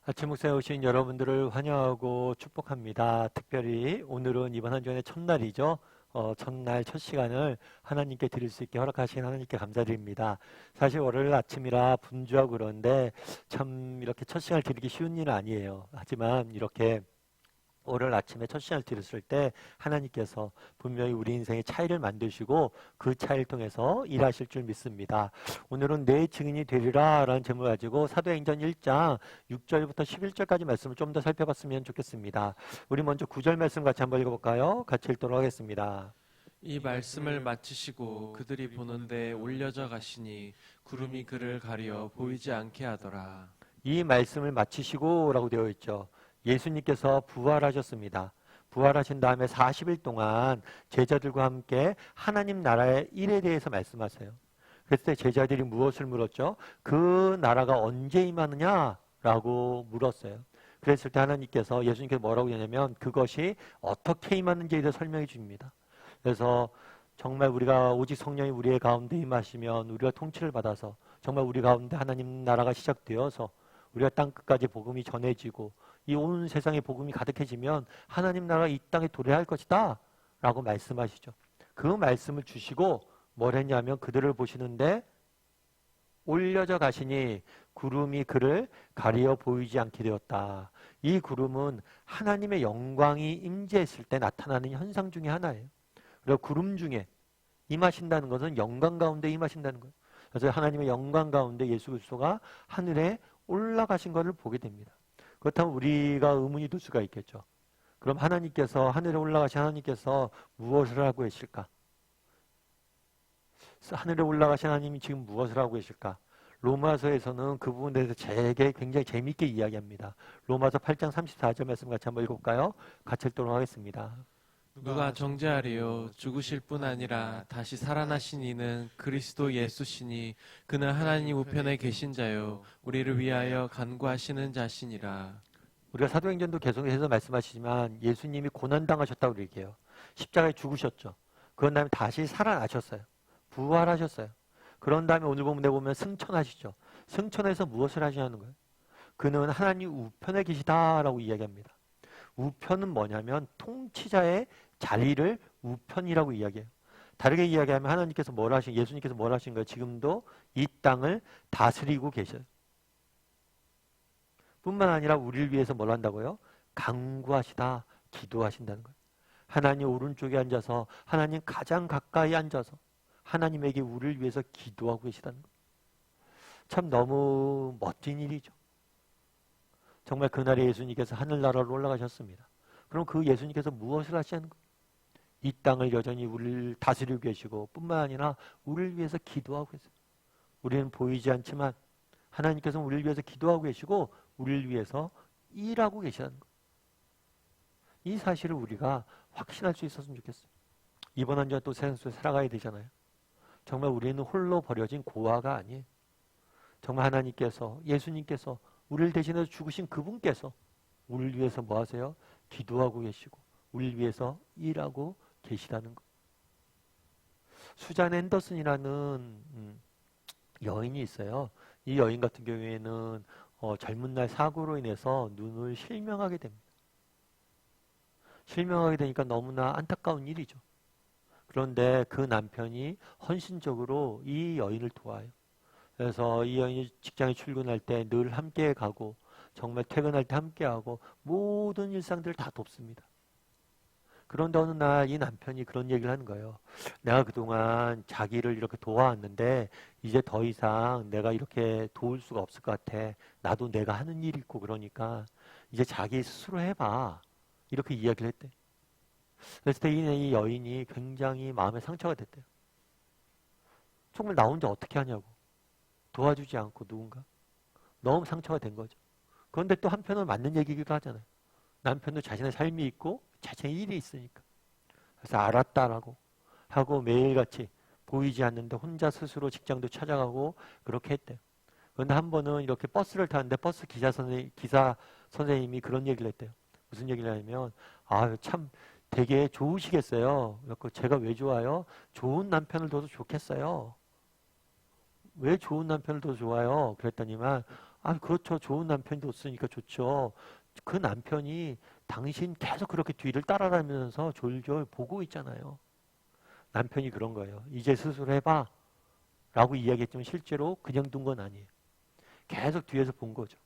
아침 목사에 오신 여러분들을 환영하고 축복합니다. 특별히 오늘은 이번 한 주간의 첫날이죠. 첫날 첫 시간을 하나님께 드릴 수 있게 허락하신 하나님께 감사드립니다. 사실 월요일 아침이라 분주하고 그런데 참 이렇게 첫 시간을 드리기 쉬운 일은 아니에요. 하지만 이렇게 월요일 아침에 첫 시간을 드렸을 때 하나님께서 분명히 우리 인생의 차이를 만드시고 그 차이를 통해서 일하실 줄 믿습니다. 오늘은 내 증인이 되리라 라는 제목을 가지고 사도행전 1장 6절부터 11절까지 말씀을 좀 더 살펴봤으면 좋겠습니다. 우리 먼저 9절 말씀 같이 한번 읽어볼까요? 같이 읽도록 하겠습니다. 이 말씀을 마치시고 그들이 보는데 올려져 가시니 구름이 그를 가려 보이지 않게 하더라. 이 말씀을 마치시고 라고 되어 있죠. 예수님께서 부활하셨습니다. 부활하신 다음에 40일 동안 제자들과 함께 하나님 나라의 일에 대해서 말씀하세요. 그랬을 때 제자들이 무엇을 물었죠? 그 나라가 언제 임하느냐라고 물었어요. 그랬을 때 하나님께서 예수님께서 뭐라고 하냐면 그것이 어떻게 임하는지에 대해서 설명해 줍니다. 그래서 정말 우리가 오직 성령이 우리의 가운데 임하시면 우리가 통치를 받아서 정말 우리 가운데 하나님 나라가 시작되어서 우리가 땅끝까지 복음이 전해지고 이 온 세상에 복음이 가득해지면 하나님 나라가 이 땅에 도래할 것이다 라고 말씀하시죠. 그 말씀을 주시고 뭘 했냐면 그들을 보시는데 올려져 가시니 구름이 그를 가리어 보이지 않게 되었다. 이 구름은 하나님의 영광이 임재했을 때 나타나는 현상 중에 하나예요. 그리고 구름 중에 임하신다는 것은 영광 가운데 임하신다는 거예요. 그래서 하나님의 영광 가운데 예수 그리스도가 하늘에 올라가신 것을 보게 됩니다. 그렇다면 우리가 의문이 들 수가 있겠죠. 그럼 하나님께서 하늘에 올라가신 하나님께서 무엇을 하고 계실까? 하늘에 올라가신 하나님이 지금 무엇을 하고 계실까? 로마서에서는 그 부분에 대해서 되게 굉장히 재미있게 이야기합니다. 로마서 8장 34절 말씀 같이 한번 읽어볼까요? 같이 읽도록 하겠습니다. 누가 정죄하리요 죽으실 뿐 아니라 다시 살아나신 이는 그리스도 예수시니 그는 하나님 우편에 계신 자요 우리를 위하여 간구하시는 자시니라. 우리가 사도행전도 계속해서 말씀하시지만 예수님이 고난당하셨다고 얘기해요. 십자가에 죽으셨죠. 그런 다음에 다시 살아나셨어요. 부활하셨어요. 그런 다음에 오늘 본문에 보면 승천하시죠. 승천해서 무엇을 하시냐는 거예요. 그는 하나님 우편에 계시다라고 이야기합니다. 우편은 뭐냐면 통치자의 자리를 우편이라고 이야기해요. 다르게 이야기하면 하나님께서 예수님께서 뭘 하신 거예요? 지금도 이 땅을 다스리고 계셔요. 뿐만 아니라 우리를 위해서 뭘 한다고요? 간구하시다, 기도하신다는 거예요. 하나님 오른쪽에 앉아서 하나님 가장 가까이 앉아서 하나님에게 우리를 위해서 기도하고 계시다는 거예요. 참 너무 멋진 일이죠. 정말 그날에 예수님께서 하늘나라로 올라가셨습니다. 그럼 그 예수님께서 무엇을 하시는 거예요? 이 땅을 여전히 우리를 다스리고 계시고 뿐만 아니라 우리를 위해서 기도하고 계세요. 우리는 보이지 않지만 하나님께서는 우리를 위해서 기도하고 계시고 우리를 위해서 일하고 계시다는 거예요. 이 사실을 우리가 확신할 수 있었으면 좋겠어요. 이번 한 주간 또 세상 속에 살아가야 되잖아요. 정말 우리는 홀로 버려진 고아가 아니에요. 정말 하나님께서 예수님께서 우리를 대신해서 죽으신 그분께서 우리를 위해서 뭐 하세요? 기도하고 계시고 우리를 위해서 일하고 계시다는 것. 수잔 앤더슨이라는 여인이 있어요. 이 여인 같은 경우에는 젊은 날 사고로 인해서 눈을 실명하게 됩니다. 실명하게 되니까 너무나 안타까운 일이죠. 그런데 그 남편이 헌신적으로 이 여인을 도와요. 그래서 이 여인이 직장에 출근할 때 늘 함께 가고 정말 퇴근할 때 함께 하고 모든 일상들을 다 돕습니다. 그런데 어느 날 이 남편이 그런 얘기를 하는 거예요. 내가 그동안 자기를 이렇게 도와왔는데 이제 더 이상 내가 이렇게 도울 수가 없을 것 같아. 나도 내가 하는 일이 있고 그러니까 이제 자기 스스로 해봐. 이렇게 이야기를 했대. 그랬을 때 이 여인이 굉장히 마음에 상처가 됐대요. 정말 나 혼자 어떻게 하냐고. 도와주지 않고 누군가. 너무 상처가 된 거죠. 그런데 또 한편으로 맞는 얘기기도 하잖아요. 남편도 자신의 삶이 있고 자신의 일이 있으니까. 그래서 알았다라고 하고 매일같이 보이지 않는데 혼자 스스로 직장도 찾아가고 그렇게 했대요. 그런데 한 번은 이렇게 버스를 타는데 버스 기사 선생님이 그런 얘기를 했대요. 무슨 얘기를 하냐면 참 되게 좋으시겠어요. 그래서 제가 왜 좋아요? 좋은 남편을 둬도 좋겠어요. 왜 좋은 남편을 더 좋아요? 그랬더니만 아, 그렇죠. 좋은 남편도 없으니까 좋죠. 그 남편이 당신 계속 그렇게 뒤를 따라다니면서 졸졸 보고 있잖아요. 남편이 그런 거예요. 이제 수술해봐 라고 이야기했지만 실제로 그냥 둔 건 아니에요. 계속 뒤에서 본 거죠.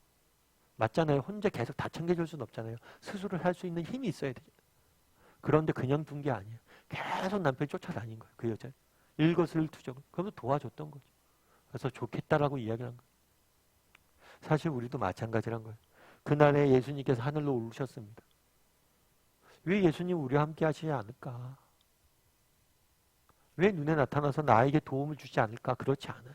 맞잖아요. 혼자 계속 다 챙겨줄 수는 없잖아요. 수술을 할 수 있는 힘이 있어야 되죠. 그런데 그냥 둔 게 아니에요. 계속 남편이 쫓아다닌 거예요. 그 여자. 일거수일투족을. 그러면서 도와줬던 거죠. 그래서 좋겠다라고 이야기를 한 거예요. 사실 우리도 마찬가지란 거예요. 그날에 예수님께서 하늘로 오르셨습니다. 왜 예수님 우리와 함께 하시지 않을까? 왜 눈에 나타나서 나에게 도움을 주지 않을까? 그렇지 않아요.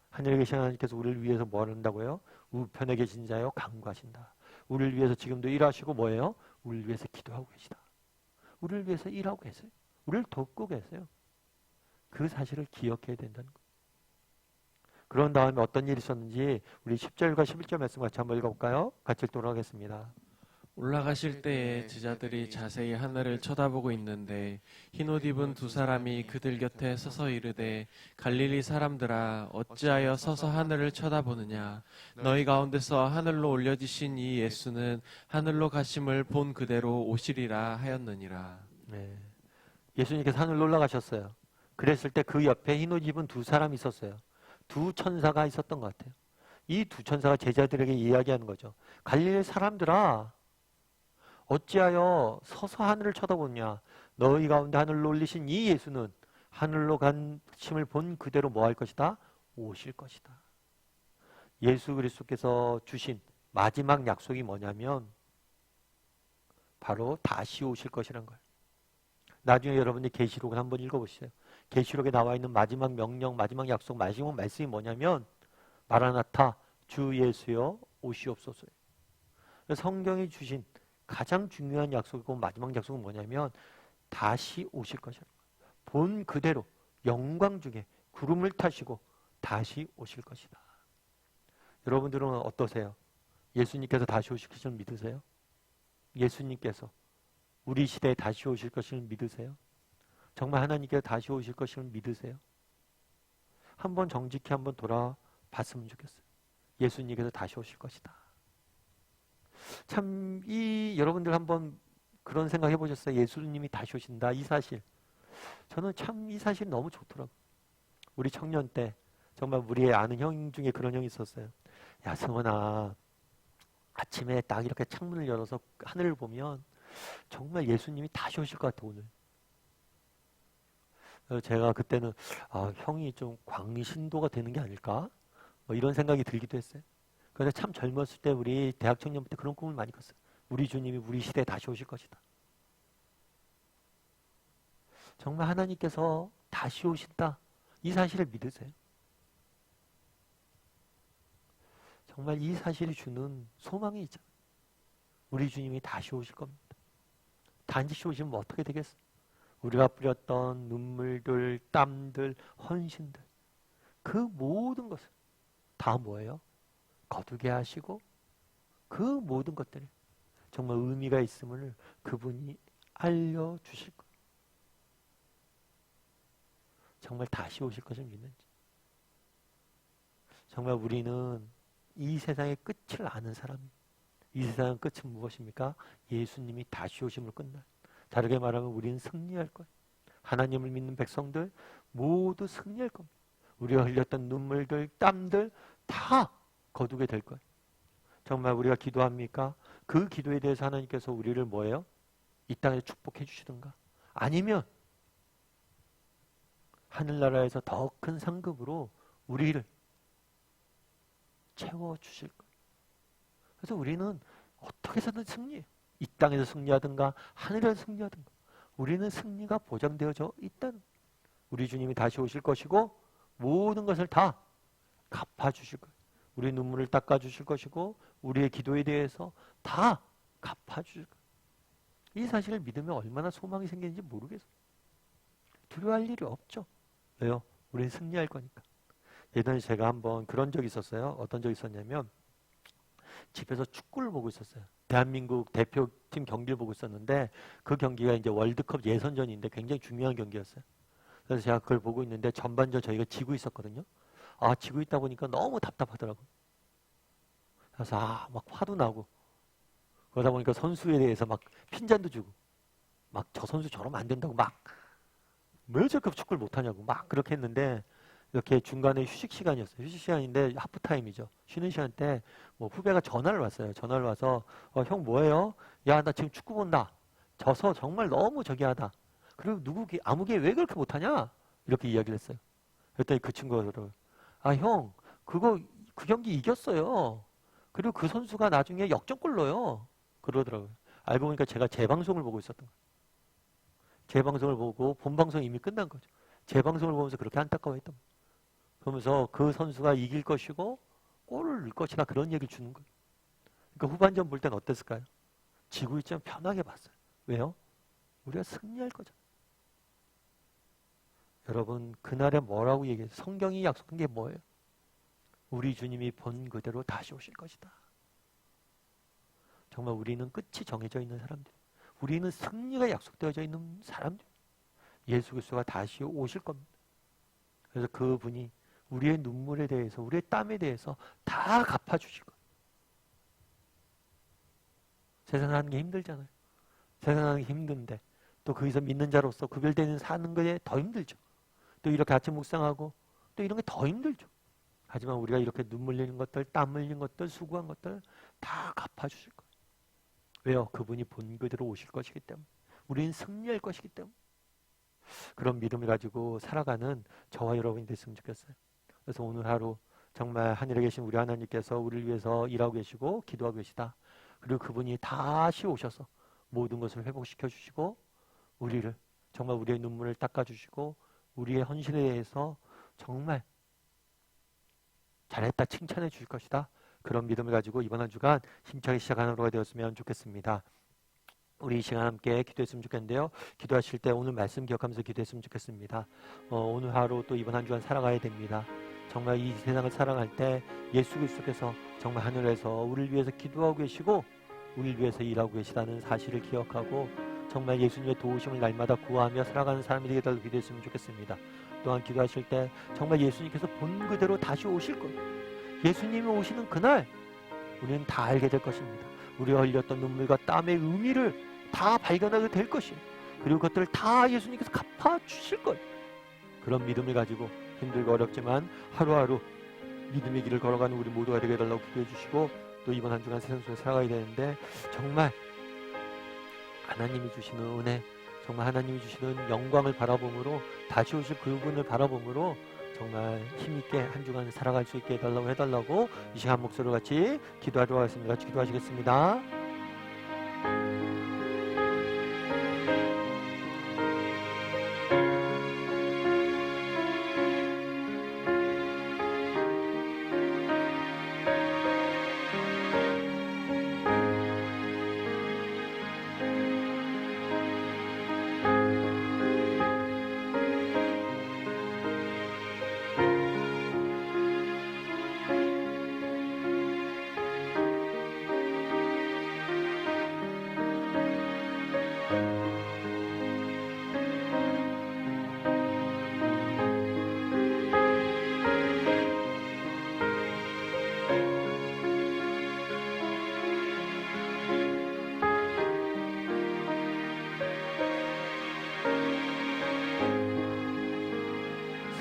하늘에 계신 하나님께서 우리를 위해서 뭐 한다고요? 우편에 계신 자여 간구하신다. 우리를 위해서 지금도 일하시고 뭐예요? 우리를 위해서 기도하고 계시다. 우리를 위해서 일하고 계세요. 우리를 돕고 계세요. 그 사실을 기억해야 된다는 거예요. 그런 다음에 어떤 일이 있었는지 우리 10절과 11절 말씀 같이 한번 읽어볼까요? 같이 읽도록 하겠습니다. 올라가실 때에 제자들이 자세히 하늘을 쳐다보고 있는데 흰옷 입은 두 사람이 그들 곁에 서서 이르되 갈릴리 사람들아 어찌하여 서서 하늘을 쳐다보느냐 너희 가운데서 하늘로 올려지신 이 예수는 하늘로 가심을 본 그대로 오시리라 하였느니라. 네. 예수님께서 하늘로 올라가셨어요. 그랬을 때 그 옆에 흰옷 입은 두 사람이 있었어요. 두 천사가 있었던 것 같아요. 이 두 천사가 제자들에게 이야기하는 거죠. 갈릴리 사람들아 어찌하여 서서 하늘을 쳐다보냐 너희 가운데 하늘로 올리신 이 예수는 하늘로 가심을 본 그대로 뭐 할 것이다? 오실 것이다. 예수 그리스도께서 주신 마지막 약속이 뭐냐면 바로 다시 오실 것이란 거예요. 나중에 여러분이 계시록을 한번 읽어보세요. 계시록에 나와 있는 마지막 명령, 마지막 약속, 마지막 말씀이 뭐냐면 마라나타 주 예수여 오시옵소서예요. 성경이 주신 가장 중요한 약속이고 마지막 약속은 뭐냐면 다시 오실 것이라는 거예요. 본 그대로 영광 중에 구름을 타시고 다시 오실 것이다. 여러분들은 어떠세요? 예수님께서 다시 오실 것을 믿으세요? 예수님께서 우리 시대에 다시 오실 것을 믿으세요? 정말 하나님께서 다시 오실 것을 믿으세요? 한번 정직히 한번 돌아봤으면 좋겠어요. 예수님께서 다시 오실 것이다. 참 여러분들 한번 그런 생각 해보셨어요? 예수님이 다시 오신다 이 사실. 저는 참 이 사실 너무 좋더라고요. 우리 청년 때 정말 우리의 아는 형 중에 그런 형이 있었어요. 야 승원아 아침에 딱 이렇게 창문을 열어서 하늘을 보면 정말 예수님이 다시 오실 것 같아 오늘. 그래서 제가 그때는 형이 좀 광신도가 되는 게 아닐까? 뭐 이런 생각이 들기도 했어요. 그래서 참 젊었을 때 우리 대학 청년 때 그런 꿈을 많이 꿨어요. 우리 주님이 우리 시대에 다시 오실 것이다. 정말 하나님께서 다시 오신다. 이 사실을 믿으세요. 정말 이 사실이 주는 소망이 있잖아요. 우리 주님이 다시 오실 겁니다. 단지 오시면 뭐 어떻게 되겠어요? 우리가 뿌렸던 눈물들, 땀들, 헌신들 그 모든 것을 다 뭐예요? 거두게 하시고 그 모든 것들이 정말 의미가 있음을 그분이 알려주실 거예요. 정말 다시 오실 것을 믿는지. 정말 우리는 이 세상의 끝을 아는 사람입니다. 이 세상의 끝은 무엇입니까? 예수님이 다시 오심으로 끝날. 다르게 말하면 우리는 승리할 거예요. 하나님을 믿는 백성들 모두 승리할 겁니다. 우리가 흘렸던 눈물들, 땀들 다 거두게 될 거예요. 정말 우리가 기도합니까? 그 기도에 대해서 하나님께서 우리를 뭐예요? 이 땅에 축복해 주시든가 아니면 하늘나라에서 더 큰 상급으로 우리를 채워주실 거예요. 그래서 우리는 어떻게 해서든 승리해요. 이 땅에서 승리하든가 하늘에서 승리하든가 우리는 승리가 보장되어져 있다는 우리 주님이 다시 오실 것이고 모든 것을 다 갚아주실 거예요. 우리 눈물을 닦아주실 것이고 우리의 기도에 대해서 다 갚아주실 거예요. 이 사실을 믿으면 얼마나 소망이 생기는지 모르겠어요. 두려워할 일이 없죠. 왜요? 우리는 승리할 거니까. 예전에 제가 한번 그런 적이 있었어요. 어떤 적이 있었냐면 집에서 축구를 보고 있었어요. 대한민국 대표팀 경기를 보고 있었는데 그 경기가 이제 월드컵 예선전인데 굉장히 중요한 경기였어요. 그래서 제가 그걸 보고 있는데 전반전 저희가 지고 있었거든요. 지고 있다 보니까 너무 답답하더라고요. 그래서 막 화도 나고 그러다 보니까 선수에 대해서 막 핀잔도 주고 막 저 선수 저러면 안 된다고 막 왜 저렇게 축구를 못하냐고 막 그렇게 했는데 이렇게 중간에 휴식 시간이었어요. 휴식 시간인데 하프타임이죠. 쉬는 시간 때 뭐 후배가 전화를 왔어요. 전화를 와서 형 뭐해요? 야 나 지금 축구 본다. 져서 정말 너무 저기 하다. 그리고 아무개 왜 그렇게 못하냐? 이렇게 이야기를 했어요. 그랬더니 그 친구가 그러더라고요. 형 그 경기 이겼어요. 그리고 그 선수가 나중에 역전골 넣어요. 그러더라고요. 알고 보니까 제가 재방송을 보고 있었던 거예요. 재방송을 보고 본방송이 이미 끝난 거죠. 재방송을 보면서 그렇게 안타까워했던 거예요. 그러면서 그 선수가 이길 것이고 골을 넣을 것이다 그런 얘기를 주는 거예요. 그러니까 후반전 볼 때는 어땠을까요? 지고 있지만 편하게 봤어요. 왜요? 우리가 승리할 거죠. 여러분 그날에 뭐라고 얘기해요? 성경이 약속한 게 뭐예요? 우리 주님이 본 그대로 다시 오실 것이다. 정말 우리는 끝이 정해져 있는 사람들, 우리는 승리가 약속되어져 있는 사람들, 예수 그리스도가 다시 오실 겁니다. 그래서 그분이 우리의 눈물에 대해서, 우리의 땀에 대해서 다 갚아주실 거예요. 세상 사는 게 힘들잖아요. 세상 사는 게 힘든데 또 거기서 믿는 자로서 구별되는 사는 것에 더 힘들죠. 또 이렇게 아침 묵상하고 또 이런 게 더 힘들죠. 하지만 우리가 이렇게 눈물 흘리는 것들, 땀 흘린 것들, 수고한 것들 다 갚아주실 거예요. 왜요? 그분이 본 그대로 오실 것이기 때문에. 우리는 승리할 것이기 때문에. 그런 믿음을 가지고 살아가는 저와 여러분이 됐으면 좋겠어요. 그래서 오늘 하루 정말 하늘에 계신 우리 하나님께서 우리를 위해서 일하고 계시고 기도하고 계시다. 그리고 그분이 다시 오셔서 모든 것을 회복시켜 주시고 우리를 정말 우리의 눈물을 닦아주시고 우리의 헌신에 대해서 정말 잘했다 칭찬해 주실 것이다. 그런 믿음을 가지고 이번 한 주간 힘차게 시작하는 하루가 되었으면 좋겠습니다. 우리 이 시간 함께 기도했으면 좋겠는데요. 기도하실 때 오늘 말씀 기억하면서 기도했으면 좋겠습니다. 오늘 하루 또 이번 한 주간 살아가야 됩니다. 정말 이 세상을 살아갈 때 예수 그리스도께서 정말 하늘에서 우리를 위해서 기도하고 계시고 우리를 위해서 일하고 계시다는 사실을 기억하고 정말 예수님의 도우심을 날마다 구하며 살아가는 사람이 되게 달라고 기도했으면 좋겠습니다. 또한 기도하실 때 정말 예수님께서 본 그대로 다시 오실 거예요. 예수님이 오시는 그날 우리는 다 알게 될 것입니다. 우리가 흘렸던 눈물과 땀의 의미를 다 발견하게 될 것이에요. 그리고 그것들을 다 예수님께서 갚아주실 거예요. 그런 믿음을 가지고 힘들고 어렵지만 하루하루 믿음의 길을 걸어가는 우리 모두가 되게 해달라고 기도해 주시고 또 이번 한 주간 세상 속에 살아가야 되는데 정말 하나님이 주시는 은혜, 정말 하나님이 주시는 영광을 바라봄으로 다시 오실 그분을 바라봄으로 정말 힘있게 한 주간 살아갈 수 있게 해달라고 이 시간 목소리로 같이 기도하도록 하겠습니다. 같이 기도하시겠습니다.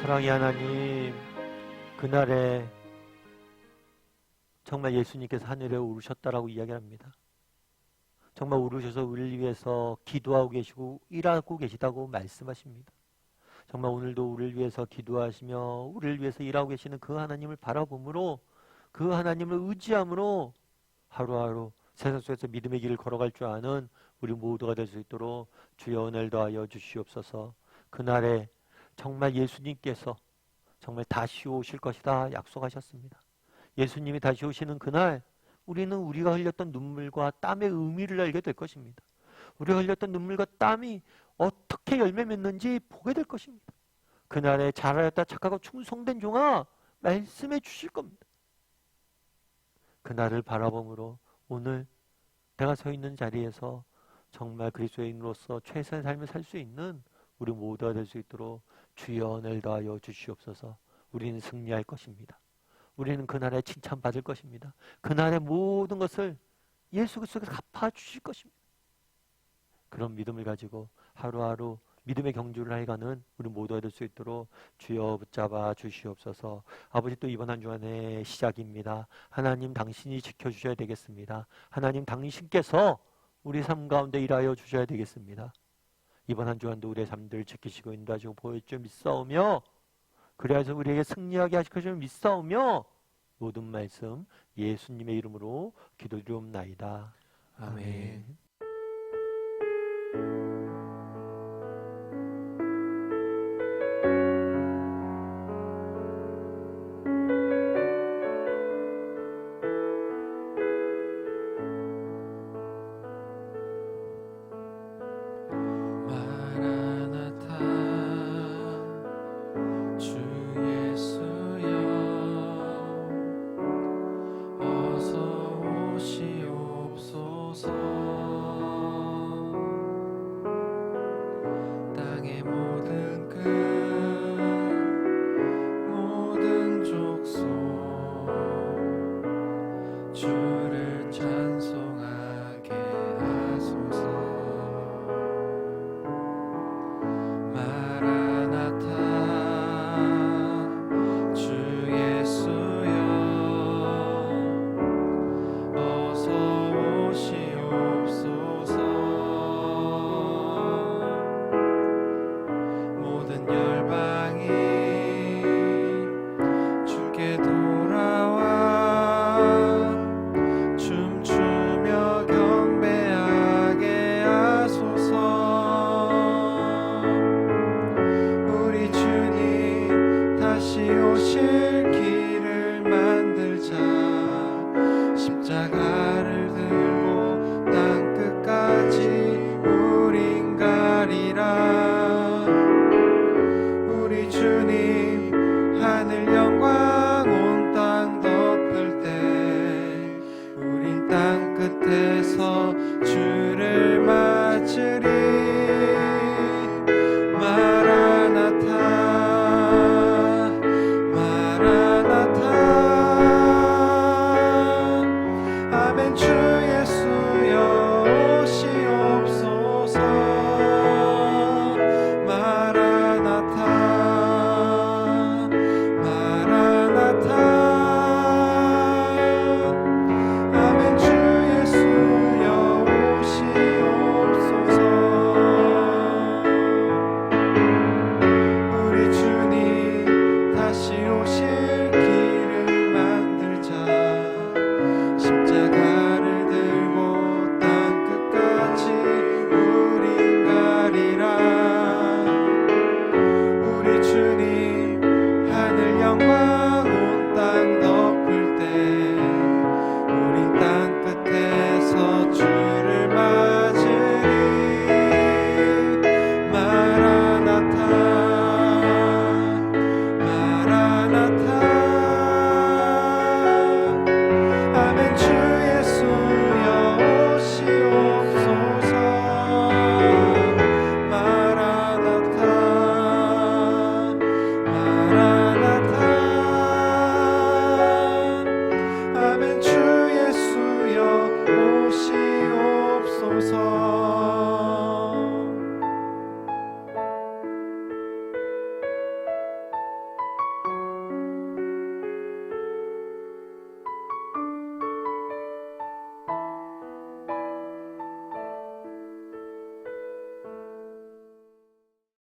사랑의 하나님, 그날에 정말 예수님께서 하늘에 오르셨다라고 이야기합니다. 정말 오르셔서 우리를 위해서 기도하고 계시고 일하고 계시다고 말씀하십니다. 정말 오늘도 우리를 위해서 기도하시며 우리를 위해서 일하고 계시는 그 하나님을 바라봄으로 그 하나님을 의지함으로 하루하루 세상 속에서 믿음의 길을 걸어갈 줄 아는 우리 모두가 될 수 있도록 주여 은혜를 더하여 주시옵소서. 그날에 정말 예수님께서 정말 다시 오실 것이다 약속하셨습니다. 예수님이 다시 오시는 그날 우리는 우리가 흘렸던 눈물과 땀의 의미를 알게 될 것입니다. 우리가 흘렸던 눈물과 땀이 어떻게 열매 맺는지 보게 될 것입니다. 그날에 잘하였다 착하고 충성된 종아 말씀해 주실 겁니다. 그날을 바라봄으로 오늘 내가 서 있는 자리에서 정말 그리스도인으로서 최선의 삶을 살 수 있는 우리 모두가 될 수 있도록 주여 은혜를 더하여 주시옵소서. 우리는 승리할 것입니다. 우리는 그날에 칭찬받을 것입니다. 그날의 모든 것을 예수 그리스도께서 갚아주실 것입니다. 그런 믿음을 가지고 하루하루 믿음의 경주를 해가는 우리 모두가 될 수 있도록 주여 붙잡아 주시옵소서. 아버지, 또 이번 한 주간의 시작입니다. 하나님 당신이 지켜주셔야 되겠습니다. 하나님 당신께서 우리 삶 가운데 일하여 주셔야 되겠습니다. 이번 한 주간도 우리의 삶들을 지키시고 인도하시고 보여줄 믿사오며, 그래서 우리에게 승리하게 하실 것을 믿사오며, 모든 말씀 예수님의 이름으로 기도드리옵나이다. 아멘. 아멘.